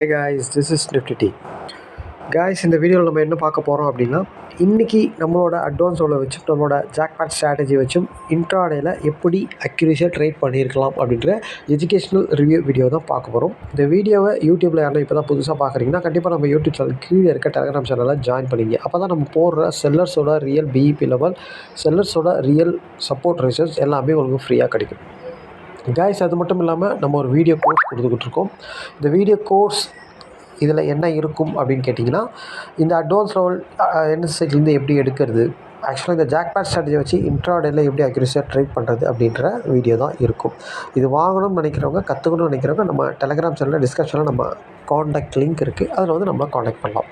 Hey guys, this is Nifty Tea. Guys, இந்த வீடியோவில் நம்ம என்ன பார்க்க போகிறோம் அப்படின்னா, இன்றைக்கி நம்மளோட அட்வான்ஸோட வச்சு நம்மளோட ஜாக்பாட் ஸ்ட்ராட்டஜி வச்சும் இன்ட்ராடேயில் எப்படி அக்யூரேசியாக ட்ரேட் பண்ணியிருக்கலாம் அப்படின்ற எஜுகேஷ்னல் ரிவ்யூ வீடியோ தான் பார்க்க போகிறோம். இந்த வீடியோவை யூடியூப்பில் யாரும் இப்போ தான் புதுசாக பார்க்குறீங்கன்னா கண்டிப்பாக நம்ம யூடியூப் சேனல் கீழே இருக்க டெலகிராம் சேனலில் ஜாயின் பண்ணிங்க. அப்போ தான் நம்ம போடுற செல்லர்ஸோட ரியல் பிஇபி லெவல், செல்லர்ஸோட ரியல் சப்போர்ட் ரிசல்ட்ஸ் எல்லாமே உங்களுக்கு ஃப்ரீயாக கிடைக்கும். கைஸ், அது மட்டும் இல்லாமல் நம்ம ஒரு வீடியோ கோர்ஸ் கொடுத்துக்கிட்டு இருக்கோம். இந்த வீடியோ கோர்ஸ் இதில் என்ன இருக்கும் அப்படின்னு கேட்டிங்கன்னா, இந்த அட்வான்ஸ் லெவல் என்எஸ்ஐலேருந்து எப்படி எடுக்கிறது, ஆக்சுவலாக இந்த ஜாக்பாட் ஸ்ட்ராட்டஜி வச்சு இன்ட்ராடேயில் எப்படி அக்யூரேசியாக ட்ரேட் பண்ணுறது அப்படின்ற வீடியோ தான் இருக்கும். இது வாங்கணும்னு நினைக்கிறவங்க, கற்றுக்கணும்னு நினைக்கிறவங்க நம்ம டெலகிராம் சேனலில் டிஸ்கிரிப்ஷனில் நம்ம காண்டாக்ட் லிங்க் இருக்குது, அதில் வந்து நம்ம காண்டாக்ட் பண்ணலாம்.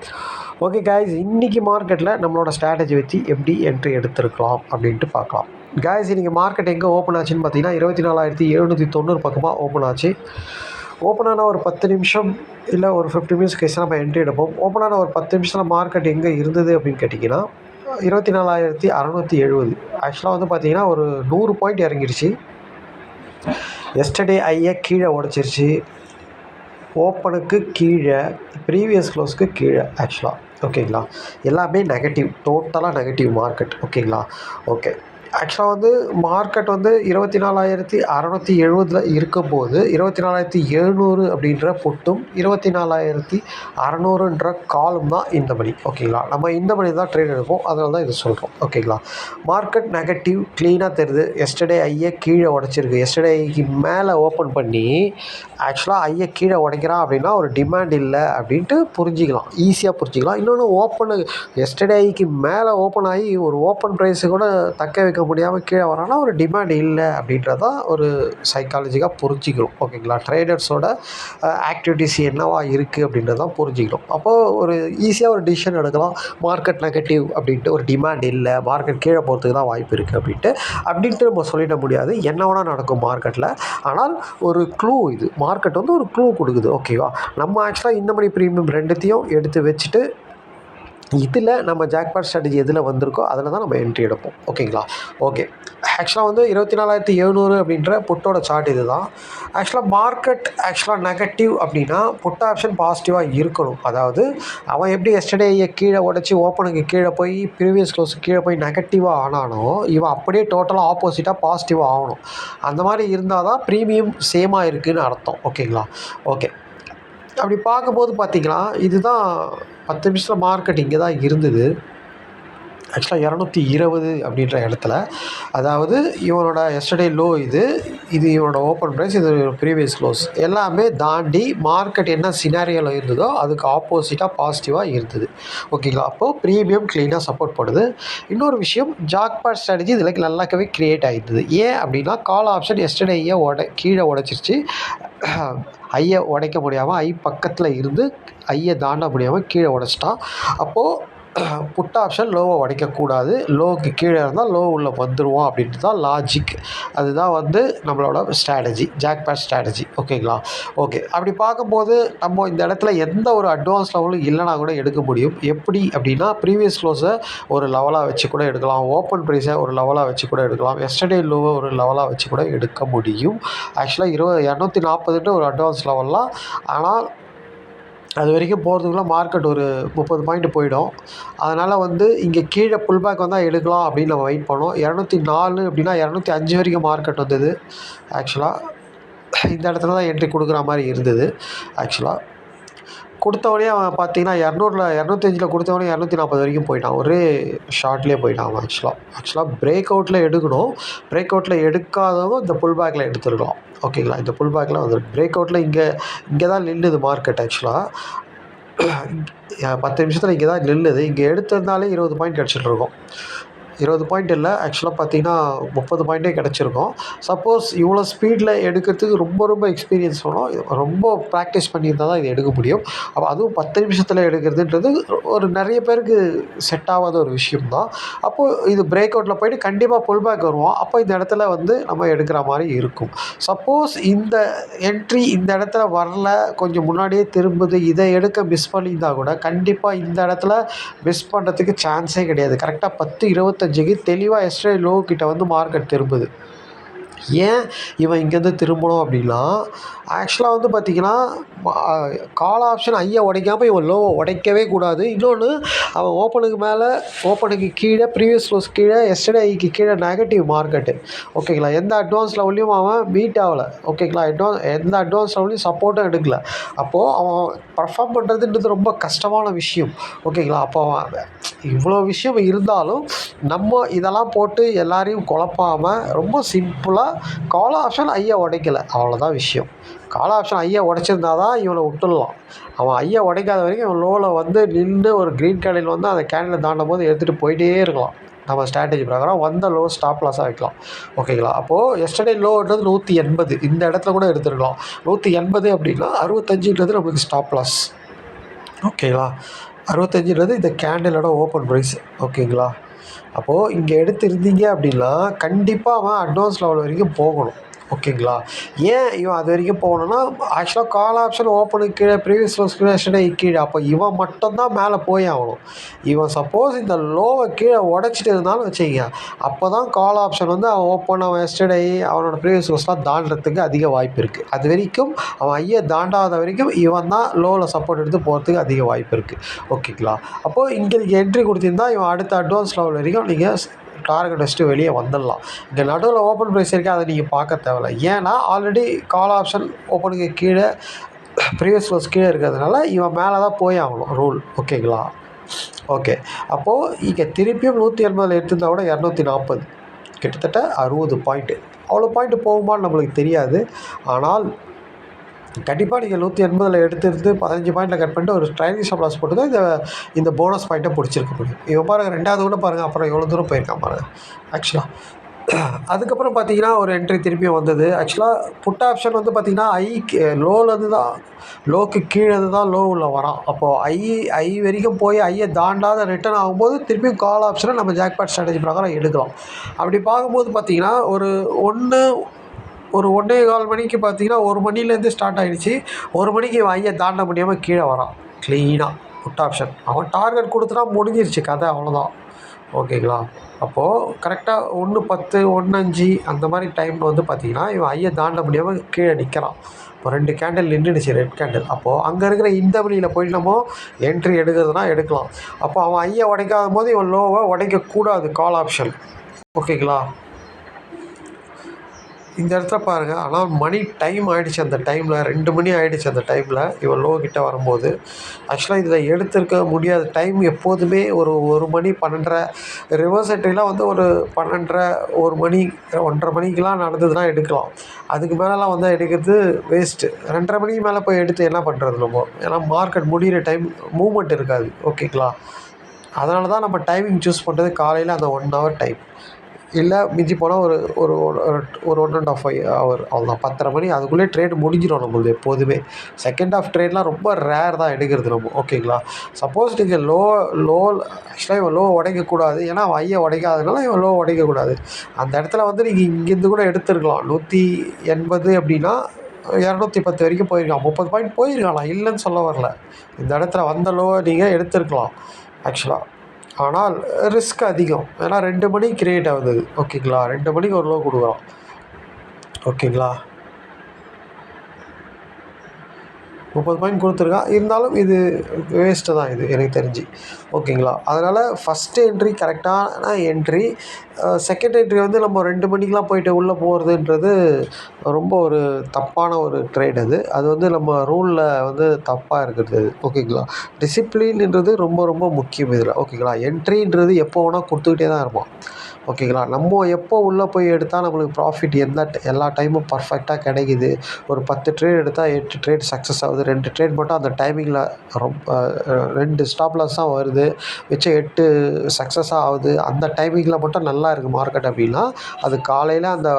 ஓகே கைஸ், இன்றைக்கி மார்க்கெட்டில் நம்மளோட ஸ்ட்ராட்டஜி வச்சு எப்படி என்ட்ரி எடுத்துருக்கலாம் அப்படின்ட்டு பார்க்கலாம். கைஸ், இன்றைக்கி மார்க்கெட் எங்கே ஓப்பன் ஆச்சுன்னு பார்த்தீங்கன்னா 24,790 பக்கமாக ஓப்பன் ஆச்சு. ஓப்பன் ஆன ஒரு 10 நிமிஷம் இல்லை ஒரு 50 மினிட்ஸ் கேஸ் நம்ம என்ட்ரி எடுப்போம். ஓப்பன் ஆன ஒரு 10 நிமிஷத்தில் மார்க்கெட் எங்கே இருந்தது அப்படின்னு கேட்டிங்கன்னா 24,670. ஆக்சுவலாக வந்து பார்த்திங்கன்னா ஒரு 100 பாயிண்ட் இறங்கிடுச்சு. எஸ்டர்டே ஐயை கீழே உடச்சிருச்சு. ஓப்பனுக்கு கீழே, ப்ரீவியஸ் க்ளோஸ்க்கு கீழே ஆக்சுவலாக. ஓகேங்களா, எல்லாமே நெகட்டிவ், டோட்டலாக நெகட்டிவ் மார்க்கெட். ஓகேங்களா, ஓகே. ஆக்சுவலாக வந்து மார்க்கெட் வந்து 24,670 இருக்கும்போது 24,700 அப்படின்ற புட்டும் 24,600ன்ற காலும் தான் இந்த மணி. ஓகேங்களா, நம்ம இந்த மணி தான் ட்ரேட் எடுப்போம், அதனால தான் இது சொல்கிறோம். ஓகேங்களா, மார்க்கெட் நெகட்டிவ் க்ளீனாக தெரியுது. எஸ்டர்டே ஐயை கீழே உடச்சிருக்கு. எஸ்டர்டே ஐக்கு மேலே ஓப்பன் பண்ணி ஆக்சுவலாக ஐயை கீழே உடைக்கிறான் அப்படின்னா ஒரு டிமாண்ட் இல்லை அப்படின்ட்டு புரிஞ்சிக்கலாம், ஈஸியாக புரிஞ்சிக்கலாம். இன்னொன்று, ஓப்பனு எஸ்டர்டே ஐக்கு மேலே ஓப்பன் ஆகி ஒரு ஓப்பன் ப்ரைஸு கூட தக்க வைக்க முடியாமல் கீழே வரானா ஒரு டிமாண்ட் இல்லை அப்படின்றதான் ஒரு சைக்காலஜிக்காக புரிஞ்சிக்கணும். ஓகேங்களா, ட்ரேடர்ஸோட ஆக்டிவிட்டிஸ் என்னவா இருக்குது அப்படின்றதான் புரிஞ்சிக்கணும். அப்போது ஒரு ஈஸியாக ஒரு டிசிஷன் எடுக்கலாம். மார்க்கெட் நெகட்டிவ் அப்படின்ட்டு, ஒரு டிமாண்ட் இல்லை, மார்க்கெட் கீழே போகிறதுக்கு தான் வாய்ப்பு இருக்குது அப்படின்ட்டு நம்ம சொல்லிட முடியாது. என்ன வேணால் நடக்கும் மார்க்கெட்டில். ஆனால் ஒரு க்ளூ, இது மார்க்கெட் வந்து ஒரு க்ளூ கொடுக்குது. ஓகேவா, நம்ம ஆக்சுவலாக இந்த மணி ப்ரீமியம் ரெண்டுத்தையும் எடுத்து வச்சுட்டு இதில் நம்ம ஜாக்பாட் ஸ்ட்ராட்டஜி எதில் வந்திருக்கோ அதில் தான் நம்ம என்ட்ரி எடுப்போம். ஓகேங்களா, ஓகே. ஆக்சுவலாக வந்து 24,700 அப்படின்ற புட்டோட சார்ட் இது தான். ஆக்சுவலாக மார்க்கெட் நெகட்டிவ் அப்படின்னா புட் ஆப்ஷன் பாசிட்டிவாக இருக்கணும். அதாவது அவன் எப்படி எஸ்டர்டேயை கீழே உடச்சி ஓப்பனுக்கு கீழே போய் ப்ரீவியஸ் க்ளோஸுக்கு கீழே போய் நெகட்டிவாக ஆனானோ, இவன் அப்படியே டோட்டலாக ஆப்போசிட்டாக பாசிட்டிவாக ஆகணும். அந்த மாதிரி இருந்தால் தான் ப்ரீமியம் சேமாக இருக்குதுன்னு அர்த்தம். ஓகேங்களா, ஓகே. அப்படி பார்க்கும்போது பார்த்திங்களா, இதுதான் 10 நிமிஷத்தில் மார்க்கெட் இங்கே தான் இருந்தது. ஆக்சுவலாக 220 அப்படின்ற இடத்துல. அதாவது இவனோட எஸ்டர்டே லோ இது இவனோட ஓப்பன் ப்ரைஸ், இது ப்ரீவியஸ் க்ளோஸ் எல்லாமே தாண்டி மார்க்கெட் என்ன சினாரியோவில் இருந்ததோ அதுக்கு ஆப்போசிட்டாக பாசிட்டிவாக இருந்தது. ஓகேங்களா, அப்போது ப்ரீமியம் க்ளீனாக சப்போர்ட் பண்ணுது. இன்னொரு விஷயம், ஜாக்பாட் ஸ்ட்ராட்டஜி இதில் நல்லாக்கவே க்ரியேட் ஆகிடுது. ஏன் அப்படின்னா, கால் ஆப்ஷன் எஸ்டர்டே கீழே உடைச்சிருச்சு. ஐயை உடைக்க முடியாமல், ஐ பக்கத்தில் இருந்து ஐயை தாண்ட முடியாமல் கீழே உடைச்சிட்டான். அப்போது புட் ஆப்ஷன் லோவை உடைக்கக்கூடாது, லோவுக்கு கீழே இருந்தால் லோ உள்ளே வந்துடுவோம் அப்படின்ட்டு தான் லாஜிக். அதுதான் வந்து நம்மளோட ஸ்ட்ராட்டஜி, ஜாக்பாட் ஸ்ட்ராட்டஜி. ஓகேங்களா, ஓகே. அப்படி பார்க்கும்போது நம்ம இந்த இடத்துல எந்த ஒரு அட்வான்ஸ் லெவலும் இல்லைனா கூட எடுக்க முடியும். எப்படி அப்படின்னா, ப்ரீவியஸ் க்ளோஸை ஒரு லெவலாக வச்சு கூட எடுக்கலாம், ஓப்பன் ப்ரைஸை ஒரு லெவலாக வச்சு கூட எடுக்கலாம், எஸ்டர்டே லோவை ஒரு லெவலாக வச்சு கூட எடுக்க முடியும். ஆக்சுவலாக 240 ஒரு அட்வான்ஸ் லெவல்லாம். ஆனால் அது வரைக்கும் போகிறதுக்குள்ள மார்க்கெட் ஒரு 30 பாயிண்ட் போயிடும். அதனால் வந்து இங்கே கீழே புல் பேக் வந்தால் எடுக்கலாம் அப்படின்னு நம்ம வெயிட் பண்ணோம். 204 அப்படின்னா 205 வரைக்கும் மார்க்கெட் வந்தது. ஆக்சுவலாக இந்த இடத்துல தான் என்ட்ரி கொடுக்குற மாதிரி இருந்தது. ஆக்சுவலாக கொடுத்தவொடனே அவன் பார்த்தீங்கன்னா 205 கொடுத்தவொடனே 240 வரைக்கும் போயிட்டான். ஒரே ஷார்ட்லேயே போயிட்டான் அவன். ஆக்சுவலாக பிரேக் அவுட்டில் எடுக்கணும். பிரேக் அவுட்டில் எடுக்காதவங்க இந்த புல் பேக்கில் எடுத்துருக்கலாம். ஓகேங்களா, இந்த புல் பேக்கில் வந்து பிரேக் அவுட்டில் இங்கே தான் நின்றுது மார்க்கெட். ஆக்சுவலாக 10 நிமிஷத்தில் இங்கே தான் நின்றுது. இங்கே எடுத்திருந்தாலே 20 பாயிண்ட் கிடச்சிட்ருக்கோம். 20 பாயிண்ட் இல்லை, ஆக்சுவலாக பார்த்தீங்கன்னா 30 பாயிண்ட்டே கிடச்சிருக்கும். சப்போஸ் இவ்வளோ ஸ்பீடில் எடுக்கிறதுக்கு ரொம்ப எக்ஸ்பீரியன்ஸ் வேணும், ரொம்ப ப்ராக்டிஸ் பண்ணியிருந்தால் தான் இது எடுக்க முடியும். அப்போ அதுவும் 10 நிமிஷத்தில் எடுக்கிறதுன்றது ஒரு நிறைய பேருக்கு செட் ஆகாத ஒரு விஷயம் தான். அப்போது இது பிரேக் அவுட்டில் போய்ட்டு கண்டிப்பாக புல் பேக் வருவோம். அப்போ இந்த இடத்துல வந்து நம்ம எடுக்கிற மாதிரி இருக்கும். சப்போஸ் இந்த என்ட்ரி இந்த இடத்துல வரல, கொஞ்சம் முன்னாடியே திரும்புது, இதை எடுக்க மிஸ் பண்ணியிருந்தால் கூட கண்டிப்பாக இந்த இடத்துல மிஸ் பண்ணுறதுக்கு சான்ஸே கிடையாது. கரெக்டாக 10:25க்கு தெளிவாக எஸ்டர்டே லோ கிட்ட வந்து மார்க்கெட் திரும்புது. ஏன் இவன் இங்கேருந்து திரும்பணும் அப்படின்னா, ஆக்சுவலாக வந்து பார்த்திங்கன்னா, கால் ஆப்ஷன் ஹையை உடைக்காம இவன் லோவை உடைக்கவே கூடாது. இன்னொன்று, அவன் ஓப்பனுக்கு மேலே, ஓப்பனுக்கு கீழே, ப்ரீவியஸ் க்ளோஸ் கீழே, எஸ்டர்டே ஐக்கு கீழே நெகட்டிவ் மார்க்கெட்டு. ஓகேங்களா? எந்த அட்வான்ஸ் லெவல்லையும் அவன் மீட் ஆகலை. ஓகேங்களா? எந்த அட்வான்ஸ் லெவல்லையும் சப்போர்ட்டும் எடுக்கல. அப்போது அவன் பர்ஃபார்ம் பண்ணுறதுன்றது ரொம்ப கஷ்டமான விஷயம். ஓகேங்களா? அப்போ அவன் இவ்வளோ விஷயம் இருந்தாலும் நம்ம இதெல்லாம் போட்டு எல்லாரையும் குழப்பாமல் ரொம்ப சிம்பிளாக கால் ஆப்ஷன் ஐயா உடைக்கலை, அவ்வளோதான் விஷயம். கால் ஆப்ஷன் ஐயா உடைச்சிருந்தா தான் இவனை விட்டுடலாம். அவன் ஐயா உடைக்காத வரைக்கும் இவன் லோவில் வந்து நின்று ஒரு க்ரீன் கேண்டில் வந்து அந்த கேண்டில் தாண்டும் போது எடுத்துகிட்டு போயிட்டே இருக்கலாம். நம்ம ஸ்ட்ராட்டஜி பிரகாரம் வந்த லோ ஸ்டாப் லாஸாக வைக்கலாம். ஓகேங்களா? அப்போது எஸ்டர்டே லோன்றது 180, இந்த இடத்துல கூட எடுத்துருக்கலாம். 180 அப்படின்னா 65ன்றது நம்மளுக்கு ஸ்டாப் லாஸ். ஓகேங்களா? 65ன்றது இந்த கேண்டிலோட ஓப்பன் ப்ரைஸ். ஓகேங்களா? அப்போது இங்கே எடுத்திருந்தீங்க அப்படின்னா கண்டிப்பாக அவன் அட்வான்ஸ் லெவல் வரைக்கும் போகணும். ஓகேங்களா? ஏன் இவன் அது வரைக்கும் போகணுன்னா, ஆக்சுவலாக கால் ஆப்ஷன் ஓப்பனுக்கு கீழே, ப்ரீவியஸ் க்ளோஸ் கீழே, எஸ்டர்டே கீழே. அப்போ இவன் மட்டும்தான் மேலே போய் ஆகணும். இவன் சப்போஸ் இந்த லோவை கீழே உடச்சிட்டு இருந்தாலும் வச்சுக்கங்க, அப்போ தான் கால் ஆப்ஷன் வந்து அவன் ஓப்பன், அவன் எஸ்டர்டே அவனோட ப்ரீவியஸ் க்ளோஸ்லாம் தாண்டுறதுக்கு அதிக வாய்ப்பு இருக்குது. அது வரைக்கும் அவன் ஐயை தாண்டாத வரைக்கும் இவன் தான் லோவில் சப்போர்ட் எடுத்து போகிறதுக்கு அதிக வாய்ப்பு இருக்குது. ஓகேங்களா? அப்போது இங்கே நீங்கள் என்ட்ரி கொடுத்திருந்தா இவன் அடுத்த அட்வான்ஸ் லெவல் வரைக்கும் நீங்கள் டார்கெட் வச்சுட்டு வெளியே வந்துடலாம். இங்கே நடுவில் ஓப்பன் ப்ரைஸ் இருக்குது, அதை நீங்கள் பார்க்க தேவையில்ல. ஏன்னா ஆல்ரெடி கால் ஆப்ஷன் ஓப்பனுக்கு கீழே, ப்ரீவியஸ் க்ளோஸ் கீழே இருக்கிறதுனால இவன் மேலே தான் போய் ஆகணும் ரூல். ஓகேங்களா? ஓகே. அப்போது இங்கே திருப்பியும் 180 எடுத்திருந்தா கூட 240, கிட்டத்தட்ட 60 பாயிண்ட்டு. அவ்வளோ பாயிண்ட்டு போகுமான்னு நம்மளுக்கு தெரியாது. ஆனால் கண்டிப்பாக நீங்கள் 180 எடுத்துருந்து 15 பாயிண்டில் கட் பண்ணிட்டு ஒரு ட்ரைனிங் ஸ்டாப் லாஸ் போட்டு தான் இந்த போனஸ் பாயிண்ட்டை பிடிச்சிருக்க முடியும். இவன் பாருங்கள், 2வது கூட பாருங்கள், அப்புறம் எவ்வளோ தூரம் போயிருக்கான் பாருங்கள். ஆக்சுவலாக அதுக்கப்புறம் பார்த்தீங்கன்னா ஒரு என்ட்ரி திருப்பியும் வந்தது. ஆக்சுவலாக புட் ஆப்ஷன் வந்து பார்த்திங்கன்னா லோலேருந்து தான், லோக்கு கீழே தான் லோ உள்ள வரான். அப்போது ஐ வரைக்கும் போய் ஐயை தாண்டாத ரிட்டர்ன் ஆகும்போது திருப்பியும் கால் ஆப்ஷனை நம்ம ஜாக்பாட் ஸ்ட்ராட்டஜி பிரகாரம் எடுக்கலாம். அப்படி பார்க்கும்போது பார்த்திங்கன்னா ஒரு 1:15 மணிக்கு பார்த்தீங்கன்னா 1 மணிலேருந்து ஸ்டார்ட் ஆகிடுச்சு. 1 மணிக்கு இவன் ஐயை தாண்ட முடியாமல் கீழே வரான் க்ளீனாக புட் ஆப்ஷன். அவன் டார்கெட் கொடுத்துட்டா முடிஞ்சிருச்சு கதை, அவ்வளோதான். ஓகேங்களா? அப்போது கரெக்டாக 1:10, 1:05 அந்த மாதிரி டைமில் வந்து பார்த்திங்கன்னா இவன் ஐயை தாண்ட முடியாமல் கீழே நிற்கிறான். இப்போ 2 கேண்டில் நின்றுடுச்சு, ரெட் கேண்டில். அப்போது அங்கே இருக்கிற இந்த வழியில் போயிட்டு நம்ம என்ட்ரி எடுக்கிறதுனா எடுக்கலாம். அப்போ அவன் ஐயை உடைக்காத போது இவன் லோவை உடைக்கக்கூடாது கால் ஆப்ஷன். ஓகேங்களா? இந்த இடத்துல பாருங்கள், ஆனால் மணி டைம் ஆகிடுச்சு. அந்த டைமில் 2 மணி ஆகிடுச்சு. அந்த டைமில் இவன் லோ கிட்ட வரும்போது ஆக்சுவலாக இதில் எடுத்திருக்க முடியாத டைம். எப்போதுமே ஒரு மணி 12:30, ரிவர்ஸ் என்ட்ரிலாம் வந்து ஒரு 12:30, 1 மணி, 1:30 மணிக்கெலாம் நடந்ததுன்னா எடுக்கலாம். அதுக்கு மேலெலாம் வந்து எடுக்கிறது வேஸ்ட்டு. 2:30 மணிக்கு மேலே போய் எடுத்து என்ன பண்ணுறது நம்ம? ஏன்னா மார்க்கெட் முடிகிற டைம் மூவ்மெண்ட் இருக்காது. ஓகேங்களா? அதனால தான் நம்ம டைமிங் சூஸ் பண்ணுறது காலையில் அந்த 1 ஹவர் டைம். இல்லை மிஞ்சி போனால் ஒரு ஒரு ஒரு 1.5 ஹவர், அவ்வளோதான். 10:30 மணி அதுக்குள்ளே ட்ரேட் முடிஞ்சிடும் நம்மளுது எப்போதுமே. செகண்ட் ஆஃப் ட்ரேட்லாம் ரொம்ப ரேர் தான் எடுக்கிறது நம்ம. ஓகேங்களா? சப்போஸ் நீங்கள் ஆக்சுவலாக இவன் லோ உடைக்கக்கூடாது. ஏன்னா அவன் ஐயை உடைக்காதனால இவன் லோ உடைக்கக்கூடாது. அந்த இடத்துல வந்து நீங்கள் இங்கேருந்து கூட எடுத்துருக்கலாம். 180 அப்படின்னா 210 வரைக்கும் போயிருக்கான். 30 பாயிண்ட் போயிருக்கான், நான் இல்லைன்னு சொல்ல வரல. இந்த இடத்துல வந்த லோவை நீங்கள் எடுத்துருக்கலாம் ஆக்சுவலாக. ஆனால் ரிஸ்க் அதிகம். ஏன்னா 2 மணிக்கு கிரியேட் ஆகுது. ஓகேங்களா? 2 மணிக்கு ஒரு லோ கொடுக்குறோம். ஓகேங்களா? 30 பாயிண்ட் கொடுத்துருக்கான். இருந்தாலும் இது வேஸ்ட்டு தான் இது எனக்கு தெரிஞ்சு. ஓகேங்களா? அதனால் ஃபஸ்ட்டு என்ட்ரி கரெக்டான என்ட்ரி. செகண்ட் என்ட்ரி வந்து நம்ம 2 மணிக்கெலாம் போயிட்டு உள்ளே போகிறதுன்றது ரொம்ப ஒரு தப்பான ஒரு ட்ரேட் அது. அது வந்து நம்ம ரூலில் வந்து தப்பாக இருக்கிறது அது. ஓகேங்களா? டிசிப்ளின்ன்றது ரொம்ப ரொம்ப முக்கியம் இதில். ஓகேங்களா? என்ட்ரின்றது எப்போ வேணால் கொடுத்துக்கிட்டே தான் இருப்போம். ஓகேங்களா? நம்ம எப்போ உள்ளே போய் எடுத்தால் நம்மளுக்கு ப்ராஃபிட் எல்லா டைமும் பர்ஃபெக்டாக கிடைக்குது. ஒரு 10 ட்ரேட் எடுத்தால் 8 ட்ரேட் சக்ஸஸ் ஆகுது. 2 ட்ரேட் மட்டும் அந்த டைமிங்கில் ரொம்ப 2 ஸ்டாப் லாஸ் தான் வருது. மிச்சம் 8 சக்ஸஸாக ஆகுது. அந்த டைமிங்கில் மட்டும் நல்லா இருக்குது மார்க்கெட் அப்படின்னா, அது காலையில் அந்த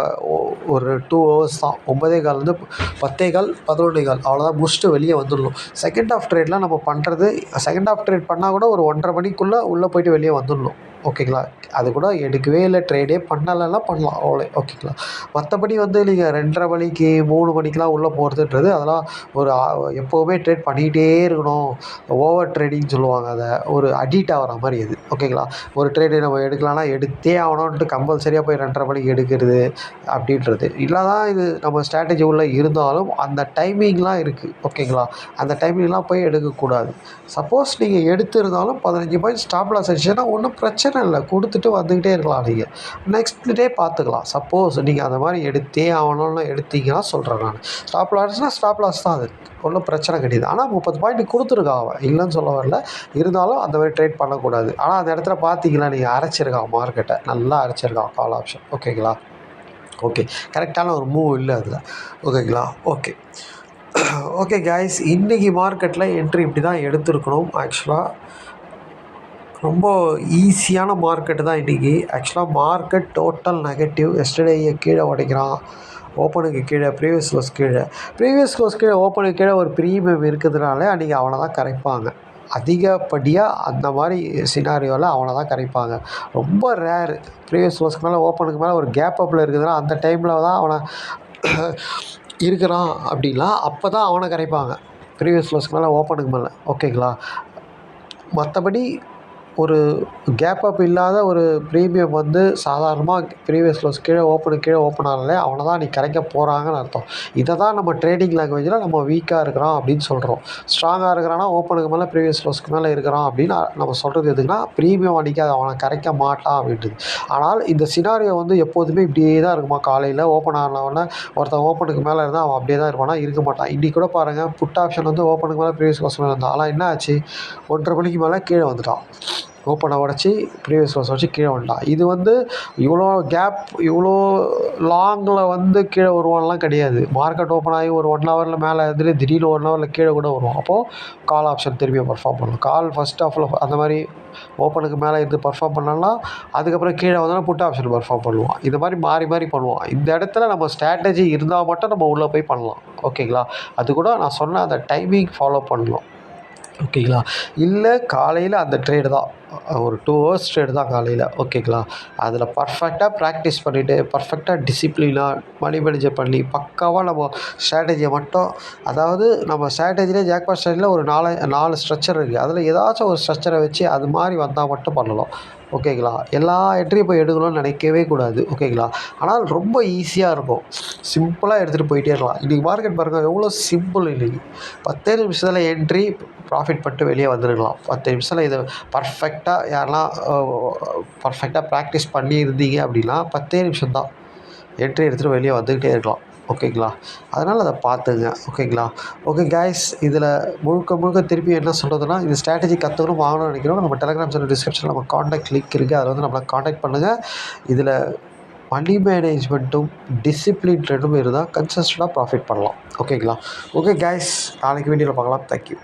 ஒரு 2 ஹவர்ஸ் தான். 9:15 10:15, 11:15 அவ்வளோதான். முடிச்சுட்டு வெளியே வந்துடணும். செகண்ட் ஆஃப் ட்ரேட்லாம் நம்ம பண்ணுறது, செகண்ட் ஆஃப் ட்ரேட் பண்ணால் கூட ஒரு 1:30 மணிக்குள்ளே உள்ளே போய்ட்டு வெளியே வந்துடணும். ஓகேங்களா. அது கூட எடுக்கவே இல்லை, ட்ரேடே பண்ணலைன்னா பண்ணலாம் அவ்வளோ, ஓகேங்களா. மற்றபடி வந்து நீங்கள் 2:30 மணிக்கு 3 மணிக்கெலாம் உள்ளே போகிறதுன்றது அதெல்லாம் ஒரு எப்போவுமே ட்ரேட் பண்ணிக்கிட்டே இருக்கணும். ஓவர் ட்ரேடிங் சொல்லுவாங்க அதை. ஒரு அடிக்ட் ஆகிற மாதிரி இது, ஓகேங்களா. ஒரு ட்ரேடு நம்ம எடுக்கலாம்னா எடுத்தே ஆகணுன்ட்டு கம்பல்சரியாக போய் 2:30 மணிக்கு எடுக்கிறது அப்படின்றது இல்லை தான். இது நம்ம ஸ்ட்ராட்டஜி உள்ளே இருந்தாலும் அந்த டைமிங்லாம் இருக்குது, ஓகேங்களா. அந்த டைமிங்லாம் போய் எடுக்கக்கூடாது. சப்போஸ் நீங்கள் எடுத்திருந்தாலும் 15 பாயிண்ட் ஸ்டாப் லாஸ் அடிச்சுன்னா ஒன்றும் பிரச்சனை இல்லை, கொடுத்துட்டு வந்துக்கிட்டே இருக்கலாம். நீங்கள் நெக்ஸ்ட் டே பார்த்துக்கலாம். சப்போஸ் நீங்கள் அந்த மாதிரி எடுத்தே ஆகணும்னு எடுத்தீங்கன்னா சொல்கிறேன் நான். ஸ்டாப் லாஸ்னால் ஸ்டாப் லாஸ் தான், அது ஒன்றும் பிரச்சனை கிடையாது. ஆனால் 30 பாயிண்ட் கொடுத்துருக்கான் அவன், இல்லைன்னு சொல்ல வரல. இருந்தாலும் அந்த மாதிரி ட்ரேட் பண்ணக்கூடாது. ஆனால் அந்த இடத்துல பார்த்தீங்கன்னா நீங்கள் அரைச்சிருக்கான் மார்க்கெட்டை, நல்லா அரைச்சிருக்கான் கால் ஆப்ஷன், ஓகேங்களா. ஓகே, கரெக்டான ஒரு மூவ் இல்லை அதில், ஓகேங்களா. ஓகே ஓகே கைஸ், இன்றைக்கி மார்க்கெட்டில் என்ட்ரி இப்படி தான் எடுத்துருக்கணும். ஆக்சுவலாக ரொம்ப ஈஸியான மார்க்கெட்டு தான் இன்றைக்கி. ஆக்சுவலாக மார்க்கெட் டோட்டல் நெகட்டிவ். எஸ்டர்டேயை கீழே உடைக்கிறான், ஓப்பனுக்கு கீழே, ப்ரீவியஸ் க்ளோஸ் கீழே ஓப்பனுக்கு கீழே ஒரு ப்ரீமியம் இருக்கிறதுனால அன்றைக்கி அவனை தான் கரைப்பாங்க. அதிகப்படியாக அந்த மாதிரி சினாரியோவில் அவனை தான் கரைப்பாங்க. ரொம்ப ரேர். ப்ரீவியஸ் க்ளோஸ்க்கு மேலே ஓப்பனுக்கு மேலே ஒரு கேப் அப்பில் இருக்குதுன்னா அந்த டைமில் தான் அவனை இருக்கிறான் அப்படின்லாம், அப்போ தான் அவனை கரைப்பாங்க. ப்ரீவியஸ் க்ளோஸ்க்கு மேலே ஓப்பனுக்கு மேலே, ஓகேங்களா. மற்றபடி ஒரு கேப் அப் இல்லாத ஒரு ப்ரீமியம் வந்து சாதாரணமாக ப்ரீவியஸ் க்ளோஸ் கீழே ஓப்பனுக்கு கீழே ஓப்பன் ஆனாலே அவனை தான் நீ கரைக்க போகிறாங்கன்னு அர்த்தம். இதை தான் நம்ம ட்ரேடிங் லாங்குவேஜில் நம்ம வீக்காக இருக்கிறோம் அப்படின்னு சொல்கிறோம். ஸ்ட்ராங்காக இருக்கிறான்னா ஓப்பனுக்கு மேலே ப்ரீவியஸ் க்ளோஸ்க்கு மேலே இருக்கிறான் அப்படின்னு நம்ம சொல்கிறது எதுக்குன்னா, ப்ரீமியம் அன்றைக்கி அதை அவனை கரைக்க மாட்டான் அப்படின்றது. ஆனால் இந்த சினாரியோ வந்து எப்போதுமே இப்படியே தான் இருக்குமா. காலையில் ஓப்பன் ஆனவொடனே ஒருத்தன் ஓப்பனுக்கு மேலே இருந்தால் அவன் அப்படியே தான் இருப்பானா, இருக்க மாட்டான். இன்றைக்கி கூட பாருங்கள், புட் ஆப்ஷன் வந்து ஓப்பனுக்கு மேலே ப்ரீவியஸ் க்ளோஸ் மேலே இருந்தான். ஆனால் என்ன ஆச்சு, 1:30 மணிக்கு மேலே கீழே வந்துட்டான். ஓப்பனை உடச்சி ப்ரீவியஸ் க்ளோஸ் வச்சு கீழே வந்துட்டான். இது வந்து இவ்வளோ கேப், இவ்வளோ லாங்கில் வந்து கீழே வருவான்லாம் கிடையாது. மார்க்கெட் ஓப்பன் ஆகி ஒரு 1 ஹவரில் மேலே இருந்துட்டு திடீர்னு 1 ஹவரில் கீழே கூட வருவோம். அப்போது கால் ஆப்ஷன் திரும்பியும் பர்ஃபார்ம் பண்ணலாம். கால் ஃபஸ்ட் ஆஃபில் அந்த மாதிரி ஓப்பனுக்கு மேலே இருந்து பர்ஃபார்ம் பண்ணலாம், அதுக்கப்புறம் கீழே வந்தோன்னா புட் ஆப்ஷன் பர்ஃபார்ம் பண்ணுவான். இது மாதிரி மாறி மாறி பண்ணுவான். இந்த இடத்துல நம்ம ஸ்ட்ராட்டஜி இருந்தால் மட்டும் நம்ம உள்ளே போய் பண்ணலாம், ஓகேங்களா. அது கூட நான் சொன்ன அந்த டைமிங் ஃபாலோ பண்ணலாம், ஓகேங்களா. இல்லை காலையில் அந்த ட்ரேடு தான், ஒரு 2 ஹவர்ஸ் ட்ரேடு தான் காலையில், ஓகேங்களா. அதில் பர்ஃபெக்டாக ப்ராக்டிஸ் பண்ணிவிட்டு பர்ஃபெக்டாக டிசிப்ளினாக மணி மேனேஜர் பண்ணி பக்காவாக நம்ம ஸ்ட்ராட்டஜியை மட்டும், அதாவது நம்ம ஸ்ட்ராட்டஜிலே ஜாக்பாட் ஸ்ட்ராட்டஜியில் ஒரு 4 ஸ்ட்ரக்சர் இருக்குது. அதில் ஏதாச்சும் ஒரு ஸ்ட்ரக்சரை வச்சு அது மாதிரி வந்தால் மட்டும் பண்ணலாம், ஓகேங்களா. எல்லா என்ட்ரியும் போய் எடுக்கணும்னு நினைக்கவே கூடாது, ஓகேங்களா. ஆனால் ரொம்ப ஈஸியாக இருக்கும், சிம்பிளாக எடுத்துகிட்டு போயிட்டே இருக்கலாம். இன்றைக்கி மார்க்கெட் பாருங்கள் எவ்வளோ சிம்பிள். இன்றைக்கி 10 நிமிஷத்தில் என்ட்ரி, ப்ராஃபிட் பண்ணிட்டு வெளியே வந்துருக்கலாம். 10 நிமிஷத்தில் இதை பர்ஃபெக்டாக யாரெல்லாம் பர்ஃபெக்டாக ப்ராக்டிஸ் பண்ணியிருந்தீங்க அப்படின்னா 10 நிமிஷம் தான் என்ட்ரி எடுத்துகிட்டு வெளியே வந்துக்கிட்டே இருக்கலாம், ஓகேங்களா. அதனால் அதை பார்த்துங்க, ஓகேங்களா. ஓகே கைஸ், இதில் முழுக்க திருப்பி என்ன சொல்கிறதுனா, இந்த ஸ்ட்ராட்டஜி கற்றுக்கணும் வாங்கணும்னு நினைக்கிறோம். நம்ம டெலிகிராம் சேனல் டிஸ்கிரிப்ஷனில் நம்ம காண்டாக்ட் லிங்க் இருக்குது, அதில் வந்து நம்மளை காண்டாக்ட் பண்ணுங்கள். இதில் மணி மேனேஜ்மெண்ட்டும் டிசிப்ளின் ட்ரேடும் இருந்தால் கன்சிஸ்டண்டாக ப்ராஃபிட் பண்ணலாம், ஓகேங்களா. ஓகே கைஸ், நாளைக்கு வீடியோவில் பார்க்கலாம். தேங்க்யூ.